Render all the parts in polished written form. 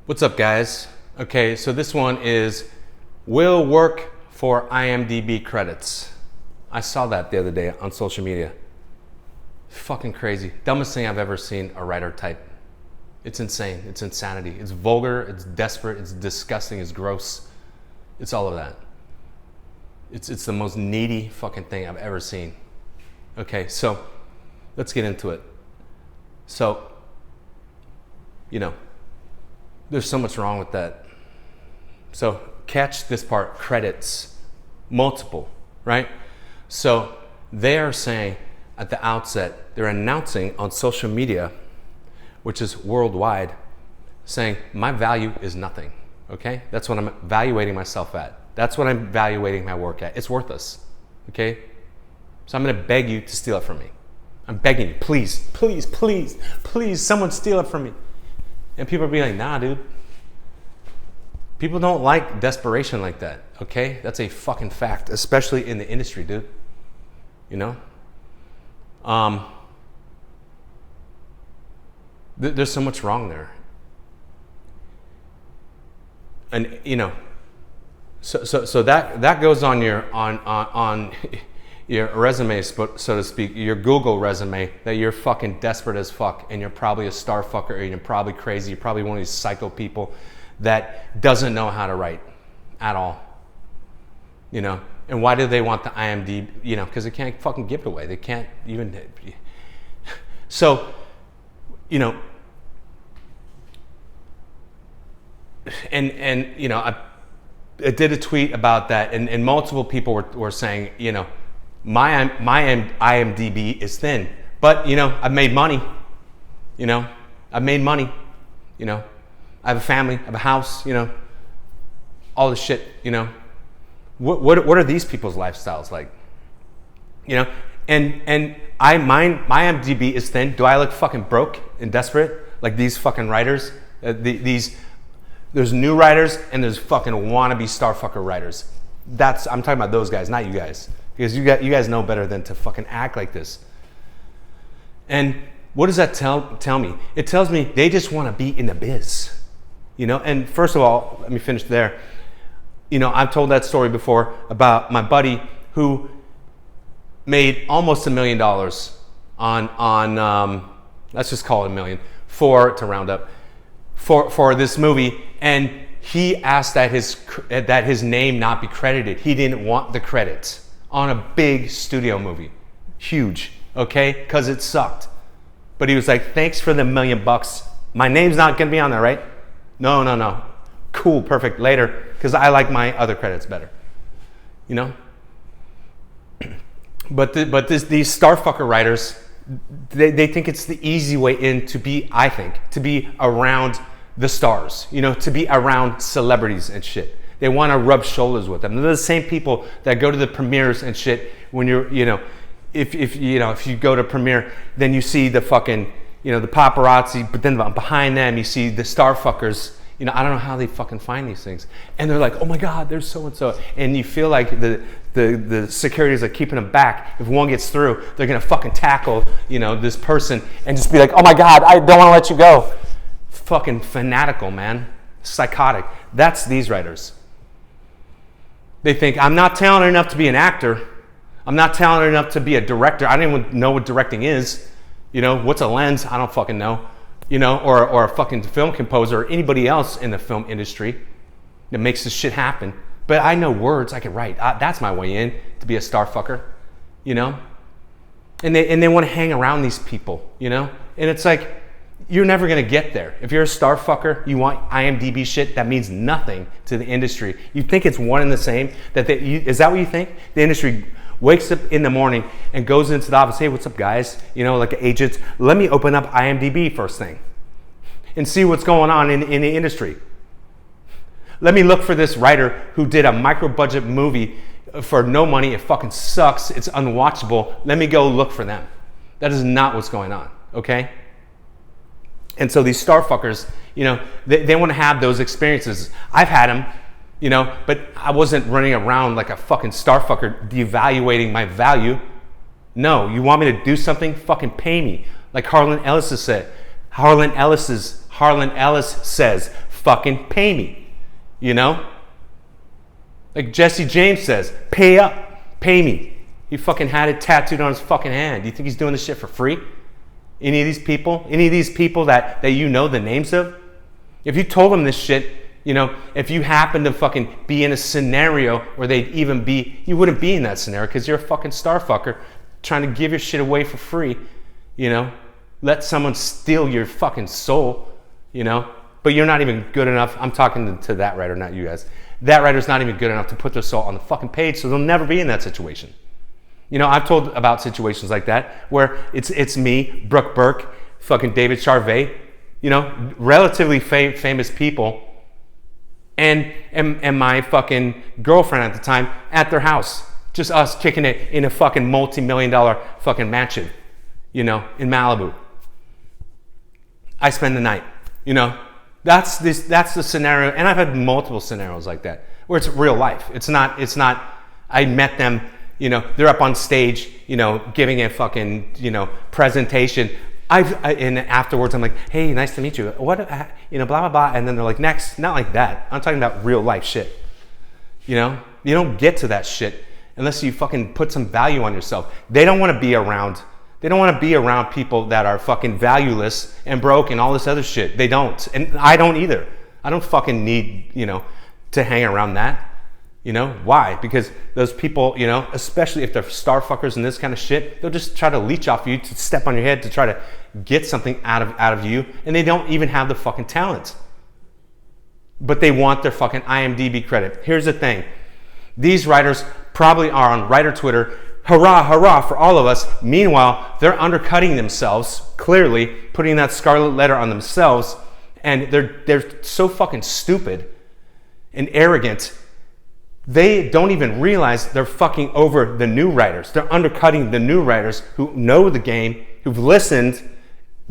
What's up, guys? Okay, so this one is will work for IMDb credits. I saw that the other day on social media. Fucking crazy. Dumbest thing I've ever seen a writer type. It's insane. It's insanity. It's vulgar. It's desperate. It's disgusting. It's gross. It's all of that. It's the most needy fucking thing I've ever seen. Okay, so let's get into it. So, there's so much wrong with that. So catch this part, credits, multiple, right? So they are saying at the outset, they're announcing on social media, which is worldwide, saying my value is nothing, okay? That's what I'm evaluating myself at. That's what I'm evaluating my work at. It's worthless, okay? So I'm gonna beg you to steal it from me. I'm begging you, please, please, please, please, someone steal it from me. And people are being like, nah, dude. People don't like desperation like that, okay? That's a fucking fact, especially in the industry, dude. There's so much wrong there. And, so that goes on your, on your resume, so to speak, your Google resume, that you're fucking desperate as fuck, and you're probably a starfucker, or you're probably crazy, you're probably one of these psycho people that doesn't know how to write at all. And why do they want the IMDb? Because they can't fucking give it away. They can't even. So, and I did a tweet about that, and multiple people were saying, my IMDb is thin, but I've made money. I've made money. I have a family, I have a house. All this shit. What are these people's lifestyles like? And my IMDb is thin. Do I look fucking broke and desperate like these fucking writers? There's new writers and there's fucking wannabe starfucker writers. I'm talking about those guys, not you guys. Because you guys know better than to fucking act like this. And what does that tell me? It tells me they just want to be in the biz. And first of all, let me finish there. I've told that story before about my buddy who made almost $1 million on let's just call it $1 million to round up for this movie, and he asked that his name not be credited. He didn't want the credits on a big studio movie, huge, okay, because it sucked. But he was like, "Thanks for the $1 million. My name's not gonna be on there, right?" No. Cool, perfect. Later, because I like my other credits better. But these starfucker writers, they think it's the easy way in to be around the stars, to be around celebrities and shit. They want to rub shoulders with them. They're the same people that go to the premieres and shit when you're, if you go to premiere, then you see the fucking, the paparazzi, but then behind them you see the starfuckers. I don't know how they fucking find these things. And they're like, oh my God, there's so-and-so. And you feel like the securities are keeping them back. If one gets through, they're gonna fucking tackle, this person and just be like, oh my God, I don't wanna let you go. Fucking fanatical, man. Psychotic. That's these writers. They think, I'm not talented enough to be an actor. I'm not talented enough to be a director. I don't even know what directing is. What's a lens? I don't fucking know. Or a fucking film composer or anybody else in the film industry that makes this shit happen. But I know words, I can write. That's my way in to be a starfucker, And they want to hang around these people, And it's like, you're never going to get there. If you're a starfucker, you want IMDb shit, that means nothing to the industry. You think it's one and the same? Is that what you think? The industry wakes up in the morning and goes into the office, hey, what's up, guys? Like agents, let me open up IMDb first thing and see what's going on in the industry. Let me look for this writer who did a micro-budget movie for no money. It fucking sucks. It's unwatchable. Let me go look for them. That is not what's going on, okay? And so these starfuckers, they want to have those experiences. I've had them. But I wasn't running around like a fucking starfucker devaluating my value. No, you want me to do something? Fucking pay me. Like Harlan Ellis says, fucking pay me, you know? Like Jesse James says, pay up, pay me. He fucking had it tattooed on his fucking hand. Do you think he's doing this shit for free? Any of these people that you know the names of? If you told them this shit, you know, if you happen to fucking be in a scenario where they'd even be, you wouldn't be in that scenario because you're a fucking starfucker trying to give your shit away for free, you know? Let someone steal your fucking soul, you know? But you're not even good enough. I'm talking to that writer, not you guys. That writer's not even good enough to put their soul on the fucking page, so they'll never be in that situation. You know, I've told about situations like that where it's me, Brooke Burke, fucking David Charvet, you know, relatively famous people, and my fucking girlfriend at the time at their house. Just us kicking it in a fucking multi-million-dollar fucking mansion, you know, in Malibu. I spend the night, you know. That's the scenario, and I've had multiple scenarios like that where it's real life. It's not I met them, you know, they're up on stage, you know, giving a fucking, you know, presentation. And afterwards I'm like, hey, nice to meet you. What, you know, blah, blah, blah. And then they're like, next. Not like that. I'm talking about real life shit. You know, you don't get to that shit unless you fucking put some value on yourself. They don't want to be around people that are fucking valueless and broke and all this other shit. They don't. And I don't either. I don't fucking need, you know, to hang around that. You know, why? Because those people, you know, especially if they're starfuckers and this kind of shit, they'll just try to leech off you, to step on your head, to try to get something out of you, and they don't even have the fucking talent. But they want their fucking IMDb credit. Here's the thing. These writers probably are on writer Twitter, hurrah, hurrah for all of us. Meanwhile, they're undercutting themselves, clearly, putting that scarlet letter on themselves, and they're so fucking stupid and arrogant. They don't even realize they're fucking over the new writers. They're undercutting the new writers who know the game, who've listened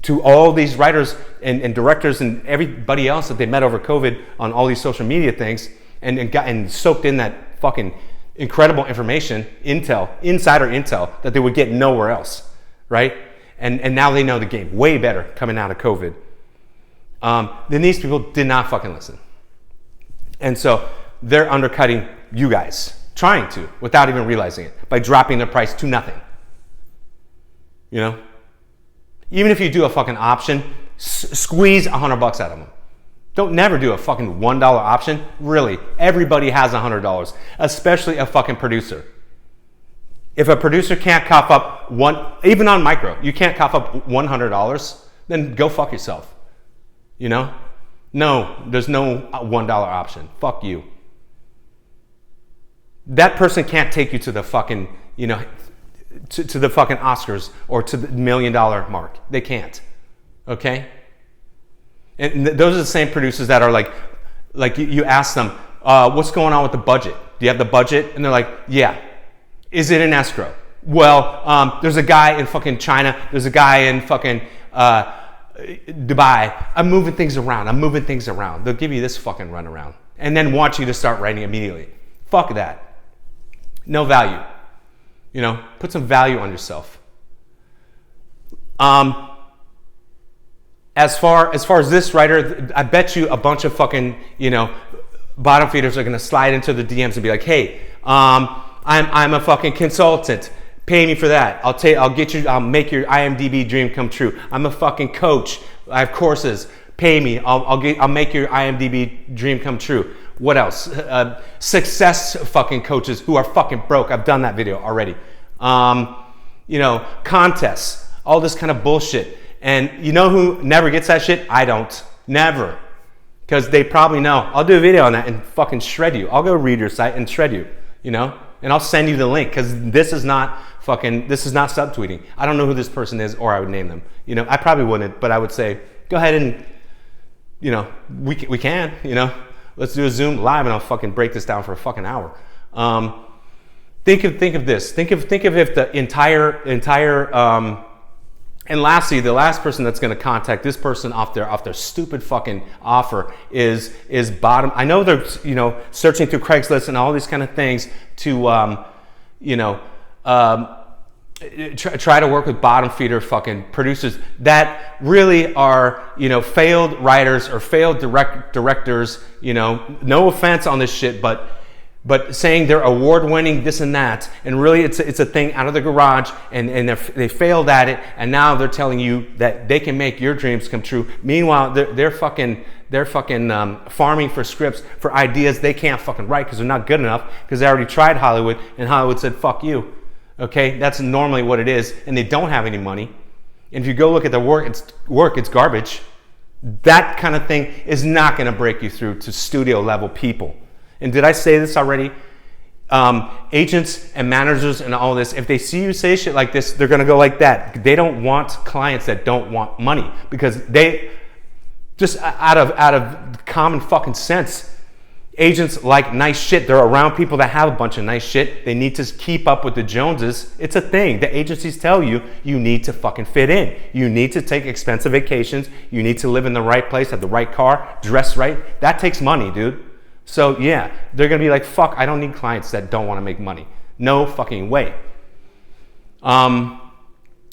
to all these writers and directors and everybody else that they met over COVID on all these social media things, and soaked in that fucking incredible information, insider intel that they would get nowhere else, right? And now they know the game way better coming out of COVID. Then these people did not fucking listen. And so they're undercutting you guys, trying to, without even realizing it, by dropping their price to nothing. You know? Even if you do a fucking option, squeeze $100 out of them. Don't never do a fucking $1 option. Really, everybody has $100, especially a fucking producer. If a producer can't cough up even on micro, you can't cough up $100, then go fuck yourself. You know? No, there's no $1 option. Fuck you. That person can't take you to the fucking, you know, to the fucking Oscars or to the $1 million mark. They can't. Okay? And those are the same producers that are like you ask them, what's going on with the budget? Do you have the budget? And they're like, yeah. Is it in escrow? Well, there's a guy in fucking China. There's a guy in fucking Dubai. I'm moving things around. They'll give you this fucking runaround and then want you to start writing immediately. Fuck that. No value. You know, put some value on yourself. As far as this writer, I bet you a bunch of fucking, you know, bottom feeders are gonna slide into the DMs and be like, hey, I'm a fucking consultant. Pay me for that. I'll make your IMDb dream come true. I'm a fucking coach. I have courses. Pay me. I'll make your IMDb dream come true. What else? Success fucking coaches who are fucking broke. I've done that video already. You know, contests, all this kind of bullshit. And you know who never gets that shit? I don't. Never. Because they probably know. I'll do a video on that and fucking shred you. I'll go read your site and shred you, you know? And I'll send you the link because this is not subtweeting. I don't know who this person is or I would name them. You know, I probably wouldn't, but I would say, go ahead and, you know, we can, you know? Let's do a Zoom live and I'll fucking break this down for a fucking hour. Think of this. Think of if the entire and lastly, the last person that's going to contact this person off their stupid fucking offer is bottom. I know they're, you know, searching through Craigslist and all these kind of things to try to work with bottom feeder fucking producers that really are, failed writers or failed directors, no offense on this shit, but saying they're award-winning this and that, and really it's a thing out of the garage, and they failed at it, and now they're telling you that they can make your dreams come true. Meanwhile, they're fucking farming for scripts for ideas they can't fucking write because they're not good enough, because they already tried Hollywood, and Hollywood said fuck you. Okay, that's normally what it is, and they don't have any money. And if you go look at the work, it's garbage. That kind of thing is not going to break you through to studio level people. And did I say this already? Agents and managers and all this, if they see you say shit like this, they're going to go like that. They don't want clients that don't want money, because they just out of common fucking sense. Agents like nice shit. They're around people that have a bunch of nice shit. They need to keep up with the Joneses. It's a thing. The agencies tell you, you need to fucking fit in. You need to take expensive vacations. You need to live in the right place, have the right car, dress right. That takes money, dude. So yeah, they're going to be like, fuck, I don't need clients that don't want to make money. No fucking way.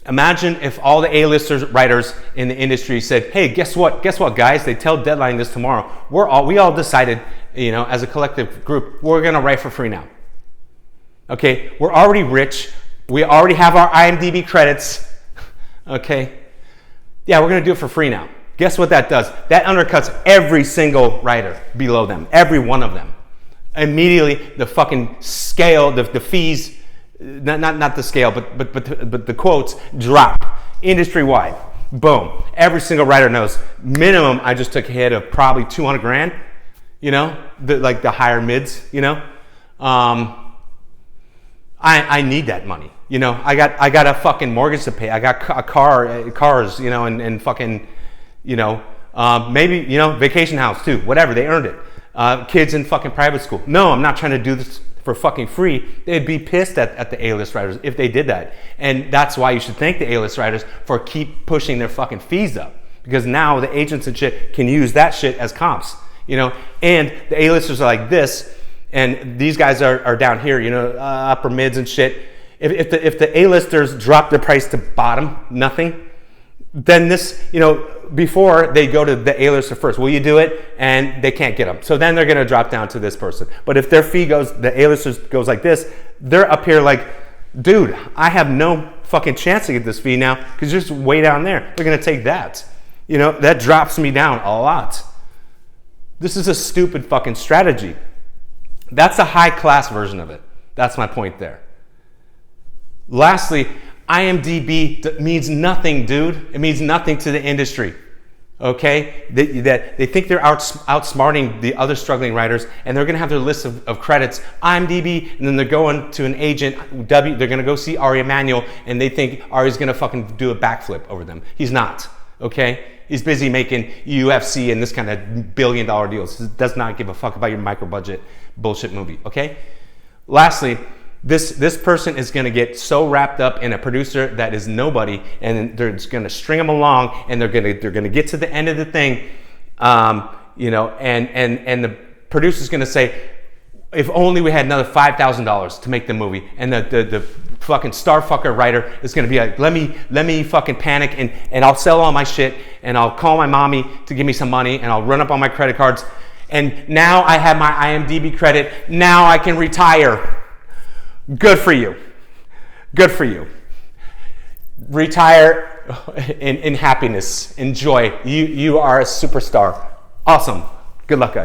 Imagine if all the A-listers writers in the industry said, hey, guess what, guys? They tell Deadline this tomorrow. We all decided, as a collective group, we're going to write for free now. Okay, we're already rich. We already have our IMDb credits. Okay, yeah, we're going to do it for free now. Guess what that does? That undercuts every single writer below them, every one of them. Immediately, the fucking scale, the fees, not the scale, but the quotes drop industry-wide. Boom. Every single writer knows, minimum, I just took a hit of probably 200 grand, the higher mids, I need that money. I got a fucking mortgage to pay. I got cars, and fucking, maybe, vacation house too, whatever, they earned it. Kids in fucking private school. No, I'm not trying to do this for fucking free. They'd be pissed at the A-list writers if they did that. And that's why you should thank the A-list writers for keep pushing their fucking fees up. Because now the agents and shit can use that shit as comps, and the A-listers are like this, and these guys are down here, upper mids and shit. If the A-listers drop their price to bottom, nothing, then this, before they go to the A-lister first, will you do it? And they can't get them. So then they're going to drop down to this person. But if their fee the A-listers goes like this, they're up here like, dude, I have no fucking chance to get this fee now because you're just way down there. They're going to take that. That drops me down a lot. This is a stupid fucking strategy. That's a high class version of it. That's my point there. Lastly, IMDb means nothing, dude. It means nothing to the industry. Okay? They think they're outsmarting the other struggling writers, and they're going to have their list of credits, IMDb, and then they're going to an agent, they're going to go see Ari Emanuel, and they think Ari's going to fucking do a backflip over them. He's not. Okay? He's busy making UFC and this kind of billion-dollar deals. He does not give a fuck about your micro-budget bullshit movie. Okay? Lastly, this person is going to get so wrapped up in a producer that is nobody, and they're just going to string them along, and they're going to get to the end of the thing, and the producer's going to say, if only we had another $5,000 to make the movie, and the fucking Starfucker writer is going to be like, let me fucking panic, and I'll sell all my shit, and I'll call my mommy to give me some money, and I'll run up on my credit cards, and now I have my IMDb credit. Now I can retire. Good for you. Good for you. Retire in happiness, in joy. You are a superstar. Awesome. Good luck, guys.